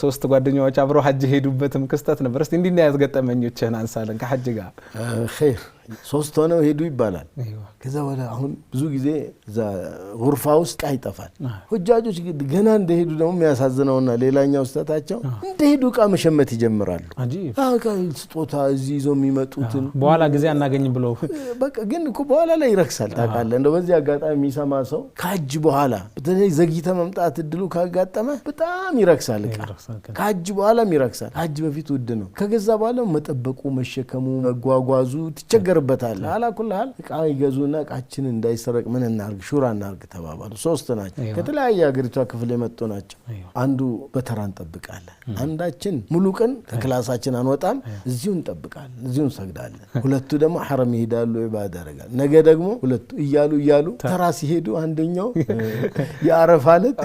ሶስት ጓደኛዎች አብረው ሐጅ ሄዱበትም ክስተት ነበር እስቲ እንዲና ያስገጠመኞችን አንሳለን ከሐጅ ጋር ኸይር ሶስት ሆነው ሄዱ ይባላል ከዛ ወደ አሁን ብዙ ጊዜ እዛ ጉርፋ ውስጥ አይጠፋል ሁጃጆች ገና እንደሄዱ ደግሞ የሚያሳዝነውና ሌላኛው ስተታቸው እንደሄዱ ዕቃ መሸመት ይጀምራሉ አቃ ስጦታ እዚህ ይዘው የሚመጡትን በኋላ ጊዜ አናገኝም ብለው በቃ ግን እኮ በኋላ ላይ ይረክሳል ታውቃለህ እንደው በዚህ አጋጣሚ የሚሰማ ሰው ከሐጅ በኋላ በተለይ ዘግይተ መምጣት እድሉ ካጋጠመ በጣም ይረክሳል ዕቃ ከሐጅ በኋላም ይረክሳል ሐጅ በፊት ውድ ነው ከገዛ በኋላ መጠበቁ መሸከሙ መጓጓዙ ትቸገርበታል አላኩልሃል ዕቃ ይገዙና ዕቃችን እንዳይሰረቅ ምን እናርግ ሹራ እናርግ ተባባሉ ሶስት ናቸው ከተለያየ ሀገሪቷ ክፍል የመጡ ናቸው አንዱ በተራ እንጠብቃለን አንዳችን ሙሉ ቀን ከክላሳችን አንወጣም እዚሁ እንጠብቃለን እዚሁ እንሰግዳለን ሁለቱ ደግሞ ሐረም ይሄዳሉ ኢባዳ ያደርጋሉ ነገ ደግሞ ሁለቱ እያሉ ተራ ሲሄዱ አንደኛው ያረፋ ዕለት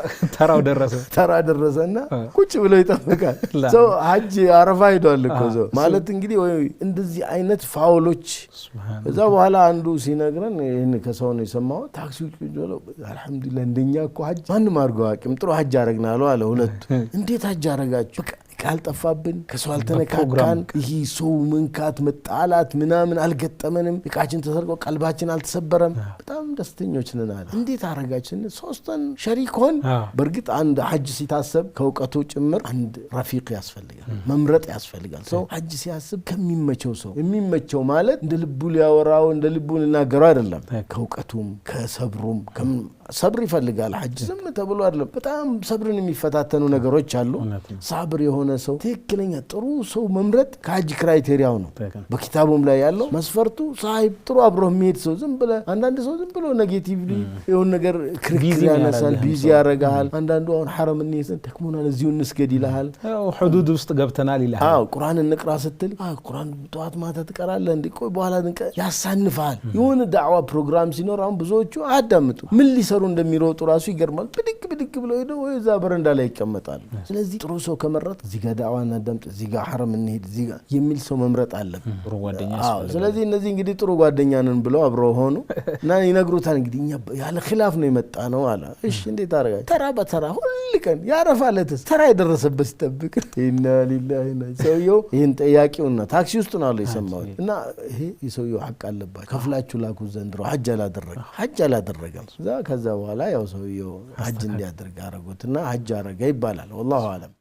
ተራ ደረሰና ቁጭ ብሎ ይጠብቃል ሰው ሐጅ አረፋ ሄዷል እኮ ሰው ማለት እንግዲህ ወይ እንደዚህ አይነት ፋውሎች እዛ በኋላ አንዱ ሲነግረን ይሄን ከሰው ነው የሰማው ታክሲው ጆሎ አልহামዱሊላህ እንደኛ እኮ ሐጅ ማንም አድርገው አቅም ጥሩ ሐጅ አረግናል አለ ሁለቱ እንዴት ሐጅ አረጋችሁ ካልጠፋብን ከሰው አልተነካካን ይሄ ሰው መንካት መጣላት ምናምን አልገጠመንም ዕቃችን ተሰርቆ ቀልባችን አልተሰበረም በጣም ደስተኞች ነን አለ እንዴት አረጋችን ሶስቱን ሸሪኮን በርግጥ አንድ ሐጅ ሲታሰብ ከውቀቱ ጭምር አንድ ረፊቅ ያስፈልጋል መምረጥ ያስፈልጋል ሰው ሐጅ ሲያስብ ከሚመቸው ሰው የሚመቸው ማለት እንደ ልቡ ሊያወራው እንደ ልቡ ሊናገረው አይደለም ከውቀቱም ከሰብሩም ሰብር ይፈልጋል ሐጅ ዝም ተብሎ አይደለም በጣም ሰብርን የሚፈታተኑ ነገሮች አሉ ሳብር የሆነ ሰው ትክክለኛ ጥሩ ሰው መምረጥ ከሐጅ ክራይቴሪያው ነው በኪታቡም ላይ ያለው መስፈርቱ ሳይብ ጥሩ አብሮ የሚሄድ ሰው ዝም ብለ አንዳንድ ሰው ዝም ብሎ ኔጌቲቭሊ የሆነ ነገር ክርክር ያነሳል ቢዚ ያረጋል አንዳንዱ አሁን ሐረም እንይዘን ተክሞናል እዚሁ እንስገድ ይልሃል ሁዱድ ውስጥ ገብተናል ይልሃል ቁርአን እንቅራ ስትል ቁርአን ጠዋት ማታ ትቀራለህ እንዴ ቆይ በኋላ ያሳንፋል የሆነ ዳዕዋ ፕሮግራም ሲኖር አሁን ብዙዎቹ አዳምጡ ምን ሊሰሩ እንደሚሮጡ ራሱ ይገርማል ብድግ ብለው ሄደው እዛ በረንዳ ላይ ይቀመጣሉ ስለዚህ ጥሩ ሰው ከመረጥ እዚህ ጋር ዳዕዋ እናዳምጥ እዚህ ጋር ሐረም እንሄድ እዚህ ጋር የሚል ሰው መምረጥ አለበት ጥሩ ጓደኛ ስለዚህ እነዚህ እንግዲህ ጥሩ ጓደኛ ነን ብለው አብረው ሆኑ እና ይነግሩታል እንግዲህ ያለ ኺላፍ ነው የመጣ ነው አለ እሺ እንዴት አረጋችሁ ተራ በተራ ሁሉ ቀን ያረፋለትስ ተራ የደረሰበት ሲጠብቅ ኢና ሊላሂ ሰውየው ይሄን ጠያቂውና ታክሲ ውስጥ ነው አለ የሰማው እና ይሄ የሰውየው ሐቅ አለበት ከፍላችሁ ላኩ ዘንድሮ ሐጅ አላደረገም ከዛ በኋላ ያው ሰውየው ሐጅ እንዲያደርግ አረጉትና ሐጅ አረጋ ይባላል والله اعلم